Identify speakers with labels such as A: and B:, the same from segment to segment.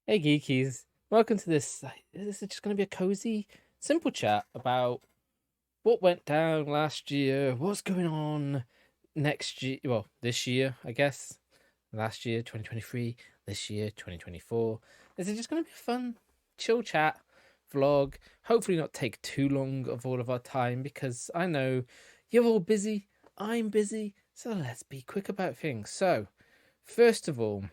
A: Hey geekies, welcome to this. This is just going to be a cozy, simple chat about what went down last year, what's going on next year, well, this year, I guess. Last year, 2023, this year, 2024. This is just going to be a fun, chill chat vlog. Hopefully, not take too long of all of our time because I know you're all busy, I'm busy, so let's be quick about things. So, first of all,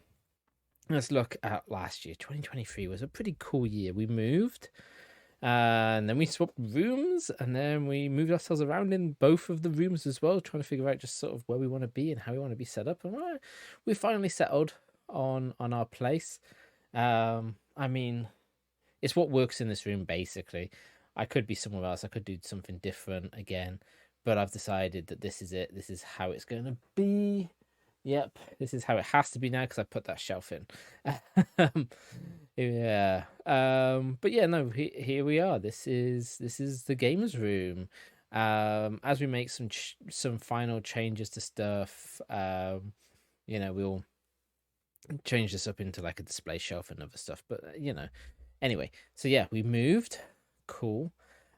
A: let's look at last year. 2023 was a pretty cool year. We moved, and then we swapped rooms, and then we moved ourselves around in both of the rooms as well, trying to figure out just sort of where we want to be and how we want to be set up. And we finally settled on our place. I mean, it's what works in this room basically. I could be somewhere else. I could do something different again, but I've decided that this is it. This is how it's going to be. Yep, this is how it has to be now because I put that shelf in. Yeah. But yeah, no, here we are. This is the games room. As we make some final changes to stuff, we'll change this up into like a display shelf and other stuff. But anyway, so yeah, we moved. Cool.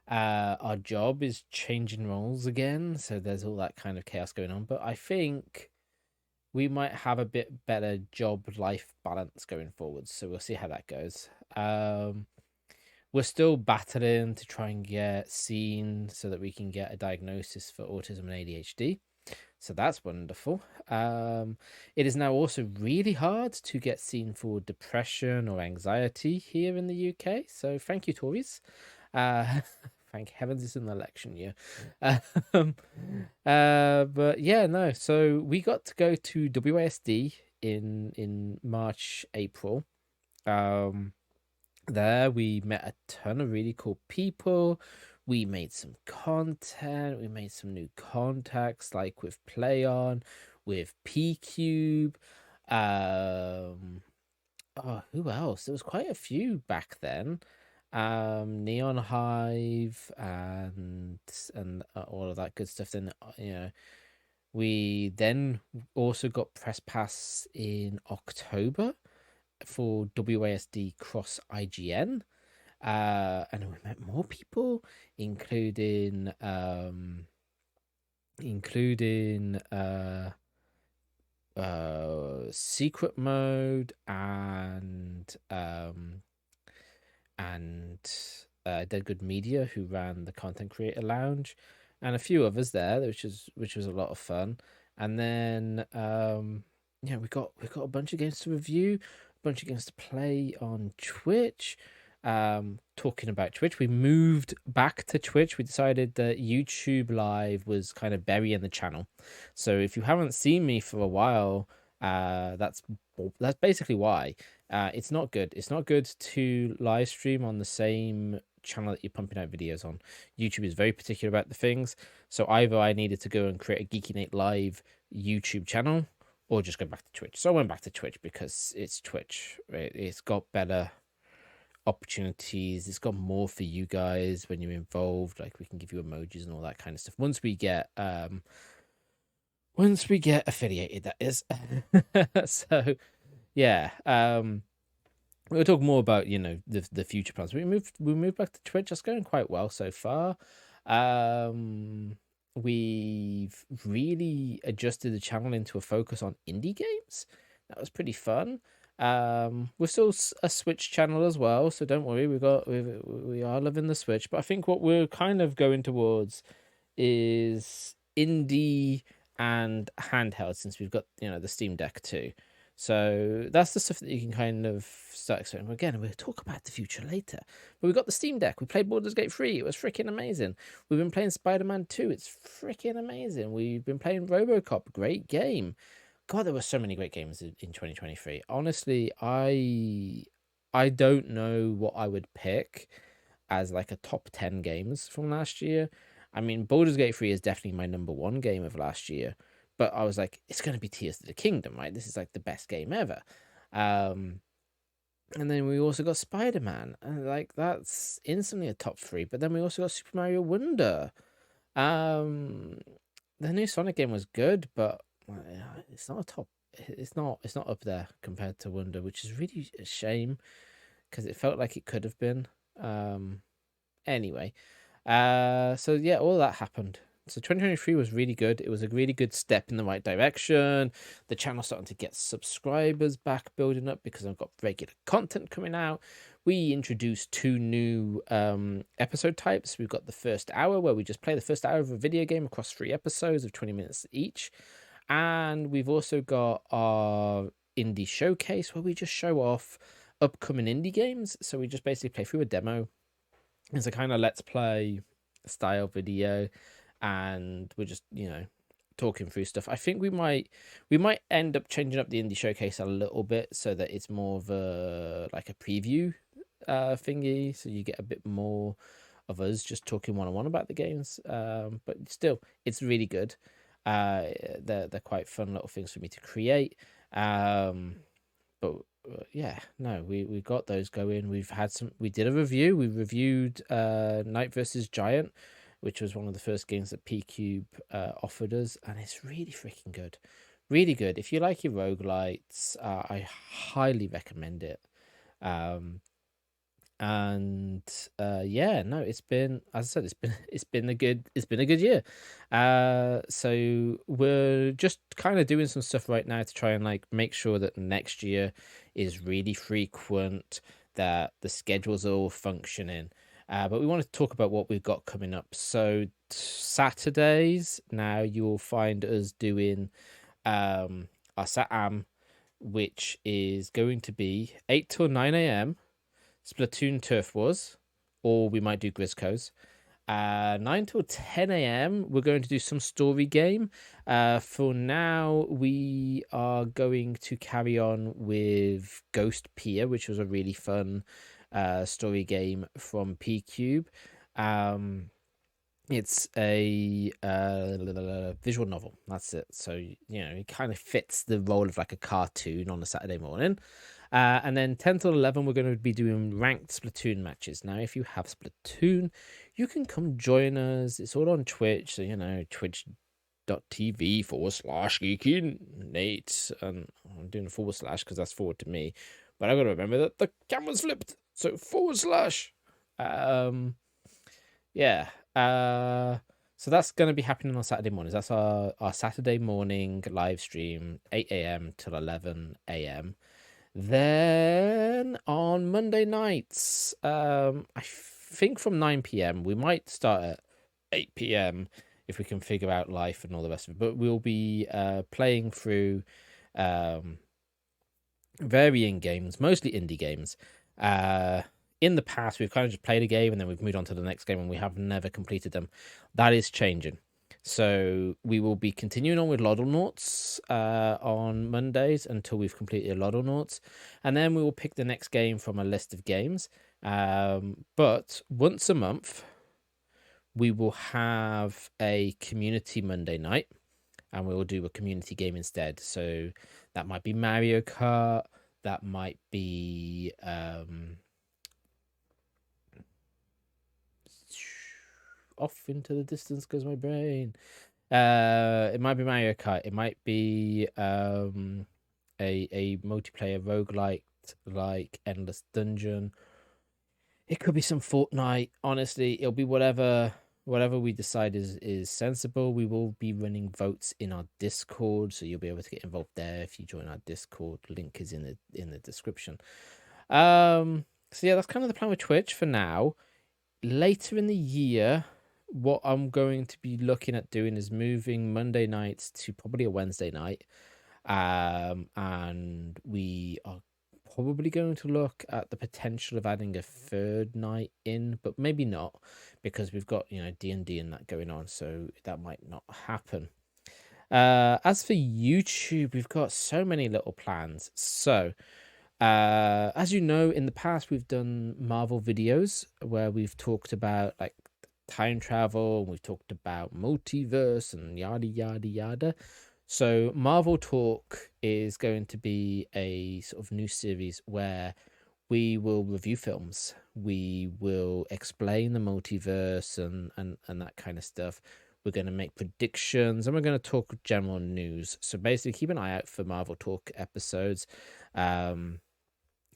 A: Our job is changing roles again, so there's all that kind of chaos going on. But I think we might have a bit better job life balance going forward, so we'll see how that goes. We're still battling to try and get seen so that we can get a diagnosis for autism and ADHD, so that's wonderful. It is now also really hard to get seen for depression or anxiety here in the UK, so thank you, Tories. Thank heavens it's an election year. But yeah, no. So we got to go to WASD in March, April. There we met a ton of really cool people. We made some content. We made some new contacts, like with PlayOn, with P-Cube. Oh, who else? There was quite a few back then. Neon Hive and all of that good stuff. Then we then also got press pass in October for WASD Cross IGN. And we met more people, including Secret Mode and Dead Good Media, who ran the Content Creator Lounge, and a few others there, which was a lot of fun. And then we got a bunch of games to review, a bunch of games to play on Twitch. Talking about Twitch, we moved back to Twitch. We decided that YouTube Live was kind of burying the channel. So if you haven't seen me for a while, that's basically why. It's not good. It's not good to live stream on the same channel that you're pumping out videos on. YouTube is very particular about the things. So either I needed to go and create a Geeky N8 Live YouTube channel, or just go back to Twitch. So I went back to Twitch because it's Twitch. Right? It's got better opportunities. It's got more for you guys when you're involved. Like, we can give you emojis and all that kind of stuff. Once we get affiliated, that is. So yeah, we'll talk more about the future plans. We moved back to Twitch. That's going quite well so far. We've really adjusted the channel into a focus on indie games. That was pretty fun. We're still a Switch channel as well, so don't worry. We are loving the Switch, but I think what we're kind of going towards is indie and handheld, since we've got the Steam Deck too. So that's the stuff that you can kind of start exploring. Again, we'll talk about the future later. But we got the Steam Deck. We played Baldur's Gate 3. It was freaking amazing. We've been playing Spider-Man 2. It's freaking amazing. We've been playing RoboCop. Great game. God, there were so many great games in 2023. Honestly, I don't know what I would pick as like a top 10 games from last year. I mean, Baldur's Gate 3 is definitely my number one game of last year. But I was like, it's going to be Tears of the Kingdom, right? This is like the best game ever. And then we also got Spider-Man. And like, that's instantly a top 3. But then we also got Super Mario Wonder. The new Sonic game was good, but it's not a top. It's not up there compared to Wonder, which is really a shame. because it felt like it could have been. Anyway, so yeah, all that happened. So 2023 was really good. It was a really good step in the right direction. The channel's starting to get subscribers back building up because I've got regular content coming out. We introduced 2 new episode types. We've got the first hour where we just play the first hour of a video game across 3 episodes of 20 minutes each. And we've also got our indie showcase where we just show off upcoming indie games. So we just basically play through a demo. It's a kind of let's play style video, and we're just, talking through stuff. I think we might end up changing up the indie showcase a little bit so that it's more of a like a preview thingy, so you get a bit more of us just talking one-on-one about the games. But still, it's really good. They're quite fun little things for me to create. But yeah, no, we got those going. We did a review. We reviewed Knight versus Giant, which was one of the first games that P-Cube offered us, and it's really freaking good. Really good. If you like your roguelites, I highly recommend it. And yeah, no, it's been, as I said, it's been a good year. So we're just kind of doing some stuff right now to try and like make sure that next year is really frequent, that the schedules are all functioning. But we want to talk about what we've got coming up. So Saturdays now you'll find us doing our SatAm, which is going to be 8 till 9 a.m. Splatoon Turf Wars, or we might do Grisco's. 9 till 10 a.m. we're going to do some story game. For now, we are going to carry on with Ghost Pier, which was a really fun story game from P-Cube. It's a visual novel. That's it. So, it kind of fits the role of like a cartoon on a Saturday morning. And then 10 till 11, we're going to be doing ranked Splatoon matches. Now, if you have Splatoon, you can come join us. It's all on Twitch. So, twitch.tv/Geeky N8. And I'm doing a / because that's forward to me. But I've got to remember that the camera's flipped. So / yeah. So that's going to be happening on Saturday mornings. That's our Saturday morning live stream, 8 a.m. till 11 a.m. Then on Monday nights, I think from 9 p.m. we might start at 8 p.m. if we can figure out life and all the rest of it. But we'll be playing through varying games, mostly indie games. In the past, we've kind of just played a game and then we've moved on to the next game and we have never completed them. That is changing. So we will be continuing on with Lodonauts on Mondays until we've completed Lodonauts. And then we will pick the next game from a list of games. But once a month, we will have a community Monday night. And we will do a community game instead. So that might be Mario Kart. That might be... off into the distance goes my brain. It might be Mario Kart. It might be a multiplayer roguelike like Endless Dungeon. It could be some Fortnite. Honestly, it'll be whatever we decide is sensible. We will be running votes in our Discord, so you'll be able to get involved there if you join our Discord. Link is in the description. So yeah, that's kind of the plan with Twitch for now. Later in the year, what I'm going to be looking at doing is moving Monday nights to probably a Wednesday night. And we are probably going to look at the potential of adding a third night in, but maybe not, because we've got, D&D and that going on, so that might not happen. As for YouTube, we've got so many little plans. So, as you know, in the past, we've done Marvel videos where we've talked about like time travel, and we've talked about multiverse and yada yada yada. So Marvel Talk is going to be a sort of new series where we will review films, we will explain the multiverse and that kind of stuff. We're going to make predictions, and we're going to talk general news. So basically keep an eye out for Marvel Talk episodes.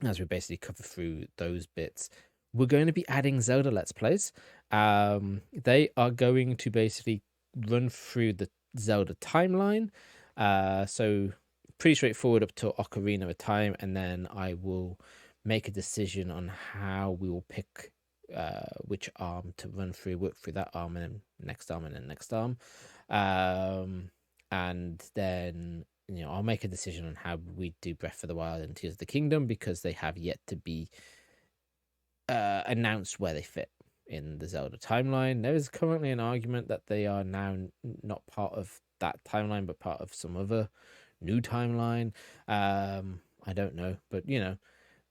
A: as we basically cover through those bits. We're going to be adding Zelda Let's Plays. They are going to basically run through the Zelda timeline. So pretty straightforward up to Ocarina of Time, and then I will make a decision on how we will pick which arm to run through, work through that arm, and then next arm, and then next arm. And then I'll make a decision on how we do Breath of the Wild and Tears of the Kingdom, because they have yet to be announced where they fit in the Zelda timeline. There is currently an argument that they are now not part of that timeline, but part of some other new timeline. I don't know, but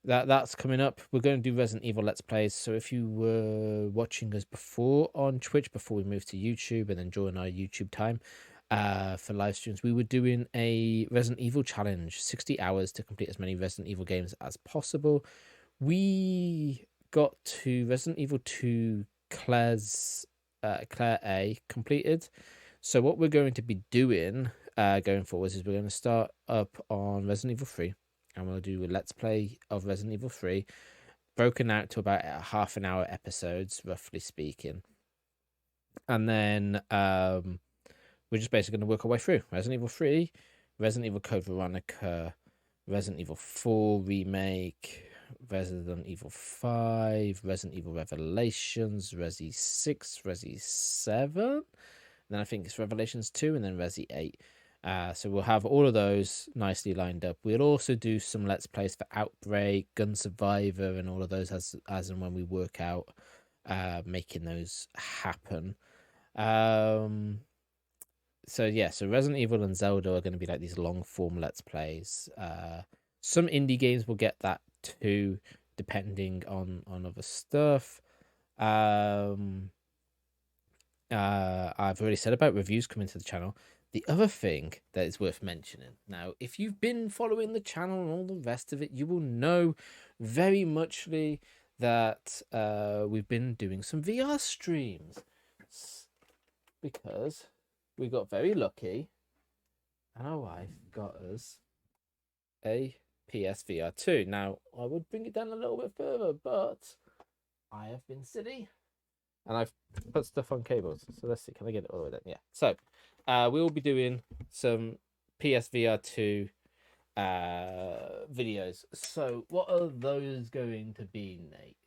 A: that's coming up. We're going to do Resident Evil Let's Plays. So if you were watching us before on Twitch, before we moved to YouTube and then join our YouTube time for live streams, we were doing a Resident Evil challenge, 60 hours to complete as many Resident Evil games as possible. We got to Resident Evil 2 Claire A completed. So what we're going to be doing going forwards is we're going to start up on Resident Evil 3, and we'll do a Let's Play of Resident Evil 3, broken out to about half an hour episodes, roughly speaking. And then we're just basically going to work our way through Resident Evil 3, Resident Evil Code Veronica, Resident Evil 4 Remake, Resident Evil 5, Resident Evil Revelations, Resi 6, Resi 7, then I think it's Revelations 2, and then Resi 8. So we'll have all of those nicely lined up. We'll also do some Let's Plays for Outbreak, Gun Survivor, and all of those as and when we work out making those happen. So Resident Evil and Zelda are going to be like these long form Let's Plays. Some indie games will get that too, depending on other stuff. I've already said about reviews coming to the channel. The other thing that is worth mentioning, now, if you've been following the channel and all the rest of it, you will know very muchly that we've been doing some VR streams, because we got very lucky and our wife got us a PSVR 2. Now, I would bring it down a little bit further, but I have been silly and I've put stuff on cables. So let's see, can I get it all the way down? Yeah. So we will be doing some PSVR 2 videos. So what are those going to be, Nate?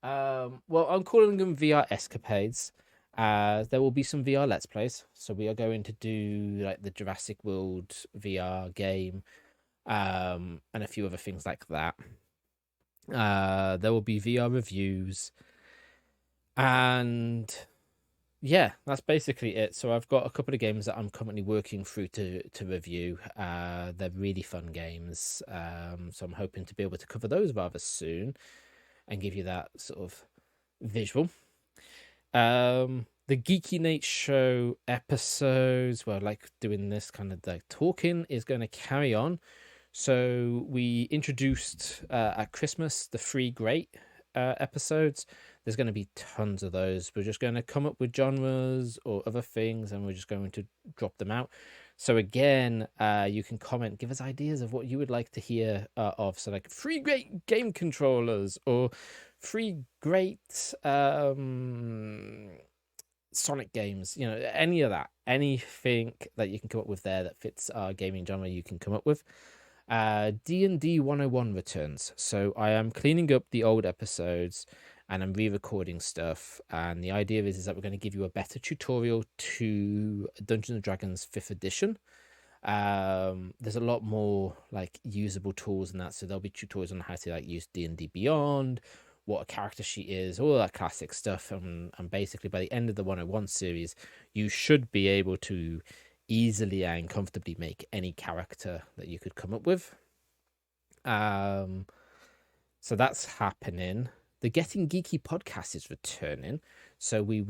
A: Well, I'm calling them VR escapades. There will be some VR Let's Plays. So we are going to do like the Jurassic World VR game, and a few other things like that. There will be VR reviews, and yeah, that's basically it. So I've got a couple of games that I'm currently working through to review. They're really fun games, so I'm hoping to be able to cover those rather soon and give you that sort of visual. The Geeky N8 Show episodes, well, like doing this kind of like talking, is going to carry on. So we introduced at Christmas the 3 great episodes. There's going to be tons of those. We're just going to come up with genres or other things, and we're just going to drop them out. So again, you can comment, give us ideas of what you would like to hear of. So like 3 great game controllers, or 3 great Sonic games, any of that, anything that you can come up with there that fits our gaming genre, you can come up with. D&D 101 returns. So I am cleaning up the old episodes and I'm re-recording stuff, and the idea is that we're going to give you a better tutorial to Dungeons and Dragons 5th edition. There's a lot more like usable tools and that, so there'll be tutorials on how to like use D&D Beyond, what a character sheet is, all that classic stuff, and basically by the end of the 101 series you should be able to easily and comfortably make any character that you could come up with. So that's happening. The Getting Geeky podcast is returning, so we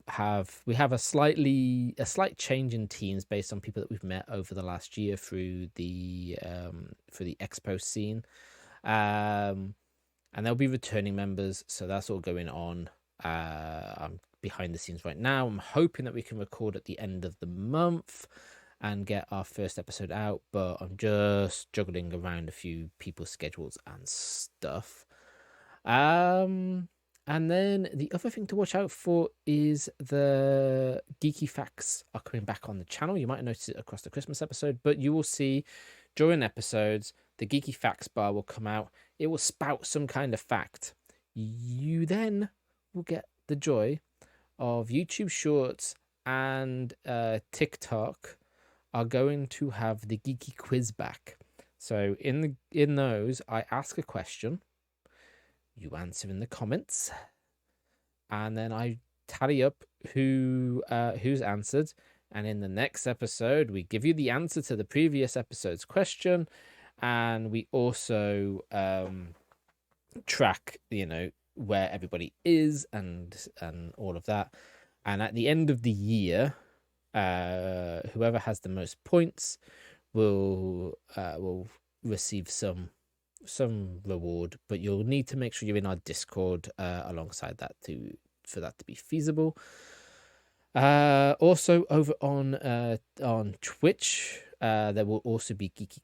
A: have a slight change in teams based on people that we've met over the last year through the expo scene, and there'll be returning members, so that's all going on. I'm behind the scenes right now. I'm hoping that we can record at the end of the month. and get our first episode out, but I'm just juggling around a few people's schedules and stuff. And then the other thing to watch out for is the geeky facts are coming back on the channel. You might notice it across the Christmas episode, but you will see during episodes, the geeky facts bar will come out. It will spout some kind of fact. You then will get the joy of YouTube Shorts and TikTok are going to have the geeky quiz back. So in those, I ask a question, you answer in the comments, and then I tally up who's answered. And in the next episode, we give you the answer to the previous episode's question, and we also track, where everybody is and all of that. And at the end of the year, whoever has the most points will receive some reward, but you'll need to make sure you're in our Discord alongside that for that to be feasible. Also over on Twitch, there will also be geeky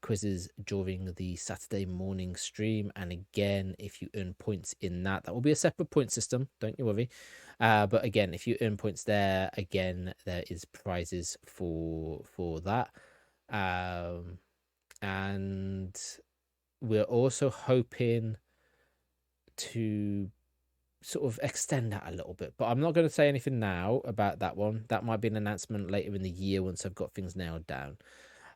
A: quizzes during the Saturday morning stream, and again, if you earn points in that will be a separate point system, don't you worry. But again, if you earn points there, again, there is prizes for that. And we're also hoping to sort of extend that a little bit, but I'm not going to say anything now about that one. That might be an announcement later in the year once I've got things nailed down.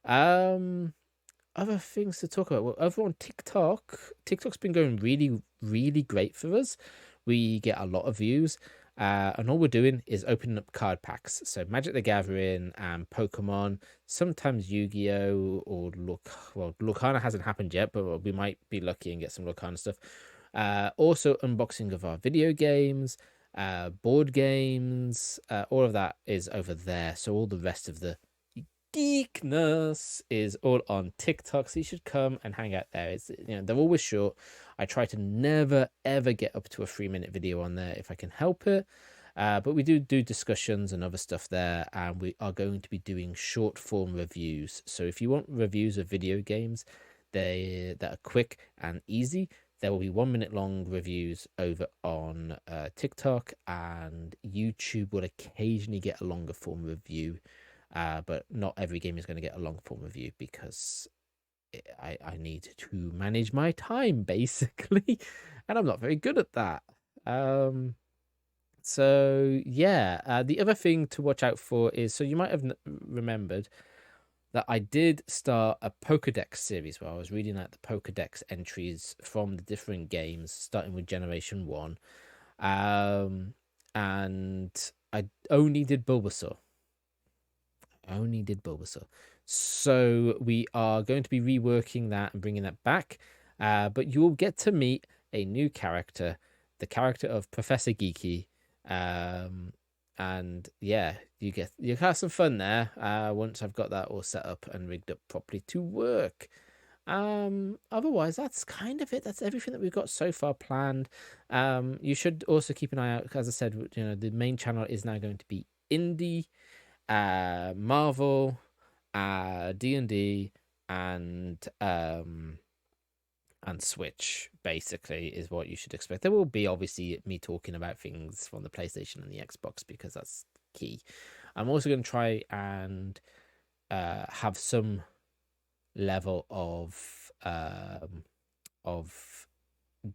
A: Other things to talk about. Well, over on TikTok's been going really, really great for us. We get a lot of views, and all we're doing is opening up card packs. So Magic the Gathering and Pokemon, sometimes Yu-Gi-Oh! Or Lorcana hasn't happened yet, but we might be lucky and get some Lorcana stuff. Also unboxing of our video games, board games, all of that is over there. So all the rest of the geekness is all on TikTok, so you should come and hang out there. It's, they're always short. I try to never ever get up to a 3-minute video on there if I can help it, but we do discussions and other stuff there, and we are going to be doing short form reviews. So if you want reviews of video games that are quick and easy, there will be 1-minute long reviews over on TikTok, and YouTube will occasionally get a longer form review. But not every game is going to get a long form review because I need to manage my time, basically, and I'm not very good at that. So yeah, the other thing to watch out for is, so you might have remembered that I did start a Pokédex series where I was reading out the Pokédex entries from the different games, starting with Generation 1. And I only did Bulbasaur. So we are going to be reworking that and bringing that back. But you will get to meet a new character, the character of Professor Geeky. And yeah, you have some fun there once I've got that all set up and rigged up properly to work. Otherwise, that's kind of it. That's everything that we've got so far planned. You should also keep an eye out, as I said, the main channel is now going to be indie, Marvel, D&D, and Switch, basically, is what you should expect. There will be obviously me talking about things from the PlayStation and the Xbox because that's key. I'm also going to try and have some level of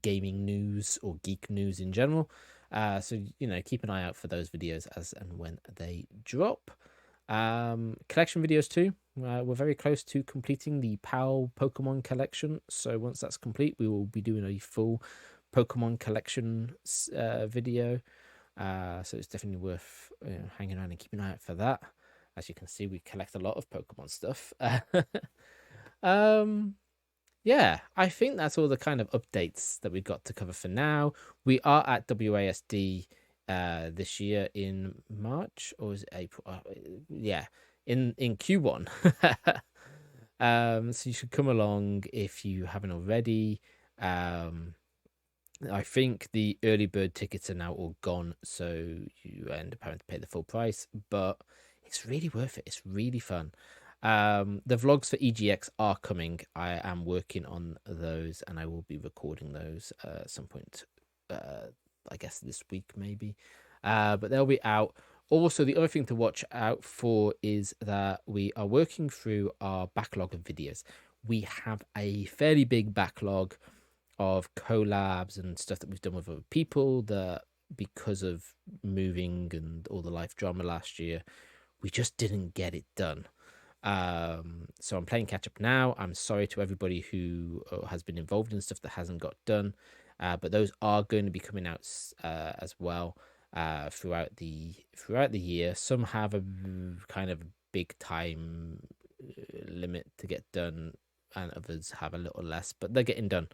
A: gaming news or geek news in general. So keep an eye out for those videos as and when they drop. Collection videos too. We're very close to completing the PAL Pokemon collection, so once that's complete, we will be doing a full Pokemon collection video. So it's definitely worth hanging around and keeping an eye out for that. As you can see, we collect a lot of Pokemon stuff. Yeah, I think that's all the kind of updates that we've got to cover for now. We are at WASD this year in March, or is it April? Yeah, in Q1. So you should come along if you haven't already. I think the early bird tickets are now all gone, so you end up having to pay the full price, but it's really worth it. It's really fun. The vlogs for EGX are coming. I am working on those, and I will be recording those at some point. I guess this week maybe. But they'll be out. Also, the other thing to watch out for is that we are working through our backlog of videos. We have a fairly big backlog of collabs and stuff that we've done with other people that, because of moving and all the life drama last year, we just didn't get it done. So I'm playing catch up now. I'm sorry to everybody who has been involved in stuff that hasn't got done, but those are going to be coming out as well throughout the year. Some have a kind of big time limit to get done, and others have a little less, but they're getting done.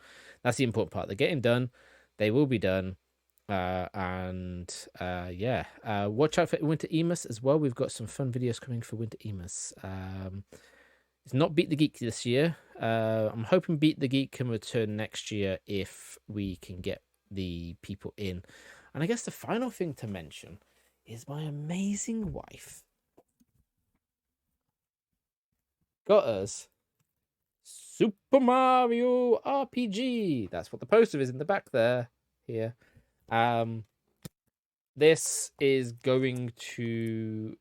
A: That's the important part. They're getting done. They will be done. Yeah, watch out for Winter Emus as well. We've got some fun videos coming for Winter Emus. It's not Beat the Geek this year. I'm hoping Beat the Geek can return next year if we can get the people in. And I guess the final thing to mention is my amazing wife got us Super Mario RPG. That's what the poster is in the back there. Here. This is going to...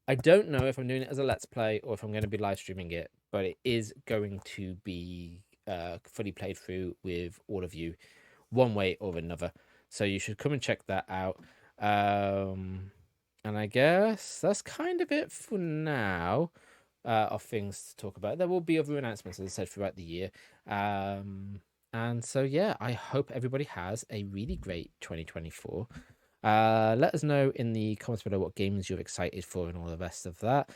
A: I don't know if I'm doing it as a Let's Play or if I'm going to be live streaming it, but it is going to be fully played through with all of you, one way or another. So you should come and check that out. And I guess that's kind of it for now. Of things to talk about. There will be other announcements, as I said, throughout the year. And so, yeah, I hope everybody has a really great 2024. Let us know in the comments below what games you're excited for and all the rest of that.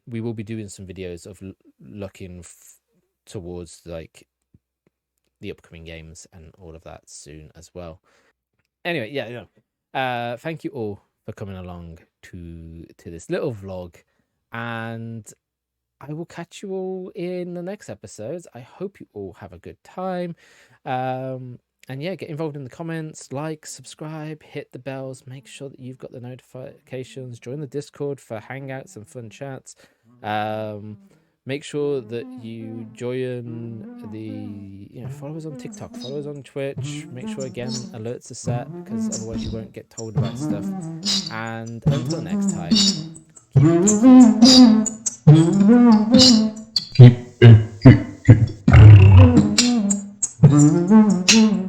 A: We will be doing some videos of looking towards like the upcoming games and all of that soon as well. Anyway, yeah, thank you all for coming along to this little vlog. And I will catch you all in the next episodes. I hope you all have a good time. And yeah, get involved in the comments, like, subscribe, hit the bells, make sure that you've got the notifications, join the Discord for hangouts and fun chats. Make sure that you join the, follow us on TikTok, follow us on Twitch. Make sure, again, alerts are set, because otherwise you won't get told about stuff. And until next time, keep it geeky.